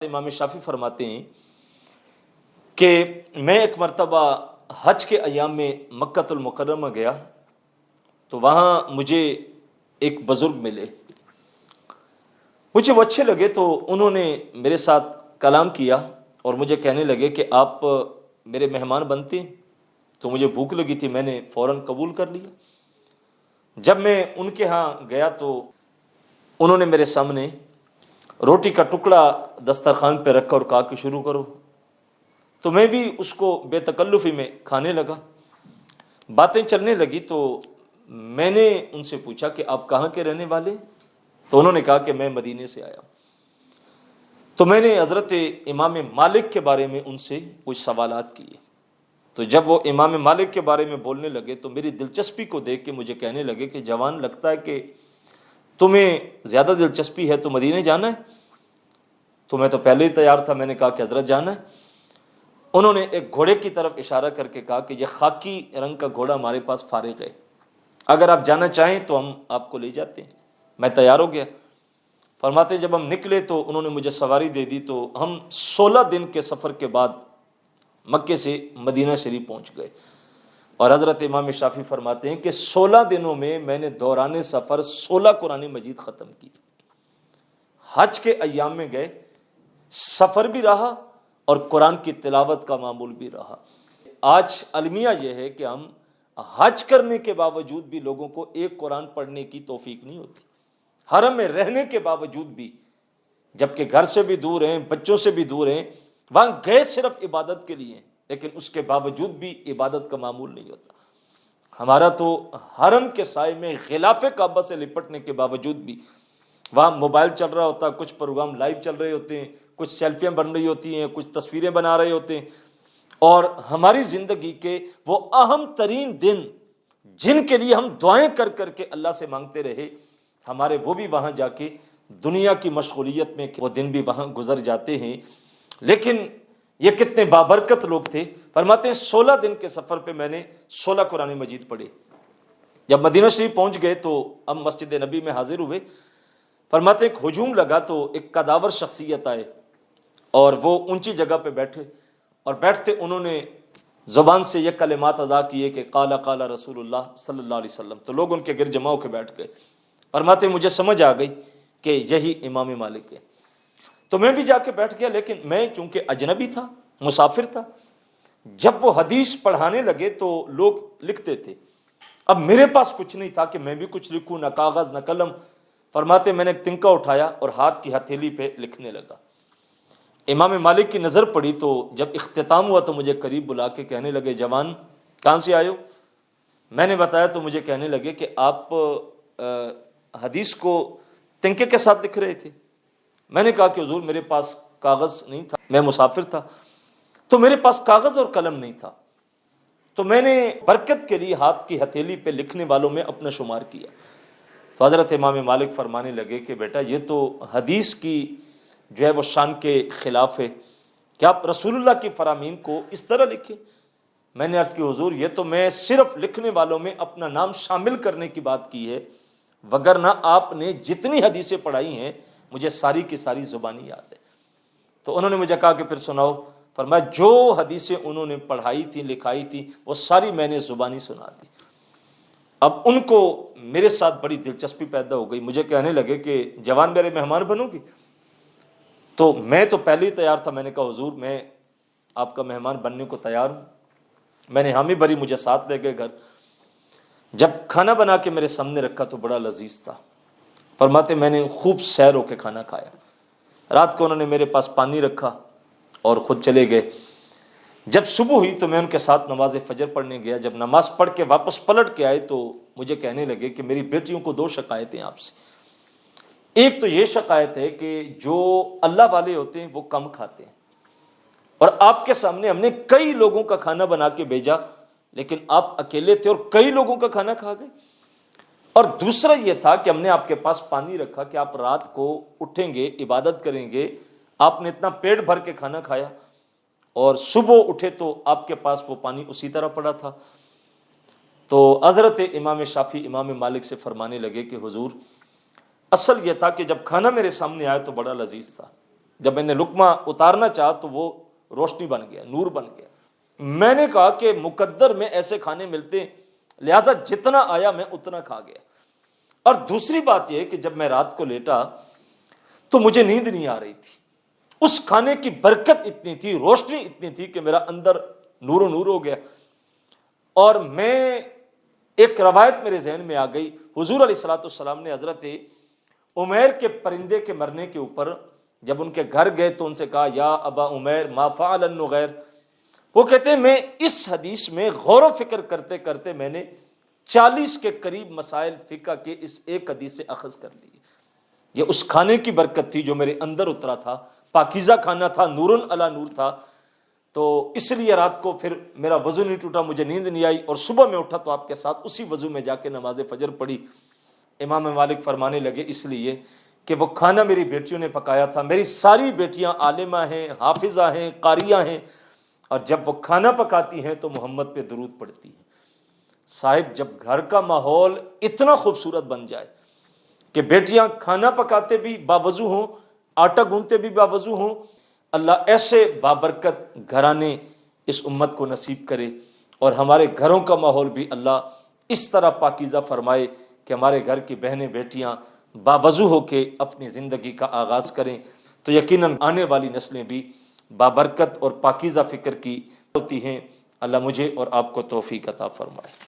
इमाम शाफी फरमाते हैं कि मैं एक मरतबा हज के अयाम में मक्कतुल मुकर्रमा गया तो वहाँ मुझे एक बुज़ुर्ग मिले। मुझे वो अच्छे लगे तो उन्होंने मेरे साथ कलाम किया और मुझे कहने लगे कि आप मेरे मेहमान बनते हैं। तो मुझे भूख लगी थी, मैंने फ़ौरन कबूल कर लिया। जब मैं उनके यहाँ गया तो उन्होंने मेरे सामने रोटी का टुकड़ा दस्तरखान पे रखा और कहा कि शुरू करो। तो मैं भी उसको बेतकल्लुफ़ी में खाने लगा। बातें चलने लगी तो मैंने उनसे पूछा कि आप कहाँ के रहने वाले? तो उन्होंने कहा कि मैं मदीने से आया। तो मैंने हज़रत इमाम मालिक के बारे में उनसे कुछ सवालात किए। तो जब वो इमाम मालिक के बारे में बोलने लगे तो मेरी दिलचस्पी को देख के मुझे कहने लगे कि जवान, लगता है कि तुम्हें ज़्यादा दिलचस्पी है तो मदीने जाना है। तो मैं तो पहले ही तैयार था, मैंने कहा कि हज़रत जाना है। उन्होंने एक घोड़े की तरफ इशारा करके कहा कि यह खाकी रंग का घोड़ा हमारे पास फारिग है, अगर आप जाना चाहें तो हम आपको ले जाते हैं। मैं तैयार हो गया। फरमाते जब हम निकले तो उन्होंने मुझे सवारी दे दी। तो हम 16 दिन के सफ़र के बाद मक्के से मदीना शरीफ पहुँच गए। और हज़रत इमाम शाफी फरमाते हैं कि 16 दिनों में मैंने दौरान सफ़र 16 कुरान मजीद ख़त्म की। हज के अय्याम में गए, सफ़र भी रहा और कुरान की तिलावत का मामूल भी रहा। आज अलमिया यह है कि हम हज करने के बावजूद भी लोगों को एक कुरान पढ़ने की तौफीक नहीं होती। हरम में रहने के बावजूद भी, जबकि घर से भी दूर हैं, बच्चों से भी दूर हैं, वहाँ गए सिर्फ इबादत के लिए, लेकिन उसके बावजूद भी इबादत का मामूल नहीं होता। हमारा तो हरम के साए में गिलाफ़े काबा से लिपटने के बावजूद भी वहाँ मोबाइल चल रहा होता, कुछ प्रोग्राम लाइव चल रहे होते हैं, कुछ सेल्फियाँ बन रही होती हैं, कुछ तस्वीरें बना रहे होते हैं। और हमारी ज़िंदगी के वो अहम तरीन दिन जिनके लिए हम दुआएं कर कर के अल्लाह से मांगते रहे, हमारे वो भी वहाँ जाके दुनिया की मशगूलियत में वो दिन भी वहाँ गुजर जाते हैं। लेकिन ये कितने बाबरकत लोग थे। फरमाते हैं 16 दिन के सफ़र पे मैंने 16 कुरान मजीद पढ़े। जब मदीना शरीफ पहुँच गए तो हम मस्जिद नबी में हाजिर हुए। फरमाते एक हुजूम लगा तो एक कदावर शख्सियत आए और वो ऊंची जगह पे बैठे, और बैठते उन्होंने ज़ुबान से ये कलिमात अदा किए कि काला काला रसूलुल्लाह सल्लल्लाहु अलैहि वसल्लम। तो लोग उनके गिर जमा होकर बैठ गए। फरमाते मुझे समझ आ गई कि यही इमाम मालिक है। तो मैं भी जाके बैठ गया, लेकिन मैं चूंकि अजनबी था, मुसाफिर था। जब वो हदीस पढ़ाने लगे तो लोग लिखते थे। अब मेरे पास कुछ नहीं था कि मैं भी कुछ लिखूं, ना कागज़ ना कलम। फरमाते मैंने एक तिनका उठाया और हाथ की हथेली पे लिखने लगा। इमाम मालिक की नज़र पड़ी तो जब इख्तिताम हुआ तो मुझे करीब बुला के कहने लगे, जवान कहाँ से आए हो? मैंने बताया तो मुझे कहने लगे कि आप हदीस को तिनके के साथ लिख रहे थे। मैंने कहा कि हुजूर मेरे पास कागज़ नहीं था, मैं मुसाफिर था, तो मेरे पास कागज़ और कलम नहीं था। तो मैंने बरकत के लिए हाथ की हथेली पे लिखने वालों में अपना शुमार किया। तो हज़रत इमाम मालिक फरमाने लगे कि बेटा ये तो हदीस की जो है वो शान के ख़िलाफ़ है कि आप रसूलुल्लाह की फरामीन को इस तरह लिखें। मैंने अर्ज़ की हुजूर ये तो मैं सिर्फ लिखने वालों में अपना नाम शामिल करने की बात की है, वगरना आपने जितनी हदीसें पढ़ाई हैं मुझे सारी की सारी ज़ुबानी याद है। तो उन्होंने मुझे कहा कि फिर सुनाओ। फरमाया जो हदीसें उन्होंने पढ़ाई थी, लिखाई थी, वो सारी मैंने ज़ुबानी सुना दी। अब उनको मेरे साथ बड़ी दिलचस्पी पैदा हो गई। मुझे कहने लगे कि जवान मेरे मेहमान बनोगी? तो मैं तो पहले ही तैयार था। मैंने कहा हुजूर मैं आपका मेहमान बनने को तैयार हूँ। मैंने हामी भरी, मुझे साथ ले गए घर। जब खाना बना के मेरे सामने रखा तो बड़ा लजीज था। फरमाते मैंने खूब सैर होकर खाना खाया। रात को उन्होंने मेरे पास पानी रखा और ख़ुद चले गए। जब सुबह हुई तो मैं उनके साथ नमाज फ़जर पढ़ने गया। जब नमाज पढ़ के वापस पलट के आए तो मुझे कहने लगे कि मेरी बेटियों को 2 शिकायतें आपसे। एक तो ये शिकायत है कि जो अल्लाह वाले होते हैं वो कम खाते हैं, और आपके सामने हमने कई लोगों का खाना बना के भेजा, लेकिन आप अकेले थे और कई लोगों का खाना खा गए। और दूसरा ये था कि हमने आपके पास पानी रखा कि आप रात को उठेंगे, इबादत करेंगे, आपने इतना पेट भर के खाना खाया और सुबह उठे तो आपके पास वो पानी उसी तरह पड़ा था। तो हज़रत इमाम शाफी इमाम मालिक से फरमाने लगे कि हुजूर असल ये था कि जब खाना मेरे सामने आया तो बड़ा लजीज था, جب میں نے لقمہ اتارنا چاہا تو وہ روشنی بن گیا، نور بن گیا۔ میں نے کہا کہ مقدر میں ایسے کھانے ملتے ہیں، لہٰذا جتنا آیا میں اتنا کھا گیا۔ اور دوسری بات یہ کہ جب میں رات کو لیٹا تو مجھے نیند نہیں آ رہی تھی، اس کھانے کی برکت اتنی تھی، روشنی اتنی تھی کہ میرا اندر نور و نور ہو گیا۔ اور میں ایک روایت میرے ذہن میں آ گئی، حضور علیہ الصلوۃ والسلام نے حضرت عمیر کے پرندے کے مرنے کے اوپر جب ان کے گھر گئے تو ان سے کہا یا ابا عمیر ما فعل النغیر۔ وہ کہتے ہیں میں اس حدیث میں غور و فکر کرتے کرتے میں نے 40 کے قریب مسائل فقہ کے اس ایک حدیث سے اخذ کر لی۔ یہ اس کھانے کی برکت تھی جو میرے اندر اترا تھا، پاکیزہ کھانا تھا، نورن علی نور تھا، تو اس لیے رات کو پھر میرا وضو نہیں ٹوٹا، مجھے نیند نہیں آئی، اور صبح میں اٹھا تو آپ کے ساتھ اسی وضو میں جا کے نماز فجر پڑھی۔ امام مالک فرمانے لگے اس لیے کہ وہ کھانا میری بیٹیوں نے پکایا تھا، میری ساری بیٹیاں عالمہ ہیں، حافظہ ہیں، قاریہ ہیں، اور جب وہ کھانا پکاتی ہیں تو محمد پہ درود پڑتی ہیں۔ صاحب جب گھر کا ماحول اتنا خوبصورت بن جائے کہ بیٹیاں کھانا پکاتے بھی باوضو ہوں، آٹا گوندتے بھی باوضو ہوں، اللہ ایسے بابرکت گھرانے اس امت کو نصیب کرے، اور ہمارے گھروں کا ماحول بھی اللہ اس طرح پاکیزہ فرمائے کہ ہمارے گھر کی بہنیں بیٹیاں باوضو ہو کے اپنی زندگی کا آغاز کریں، تو یقیناً آنے والی نسلیں بھی بابرکت اور پاکیزہ فکر کی ہوتی ہیں۔ اللہ مجھے اور آپ کو توفیق عطا فرمائے۔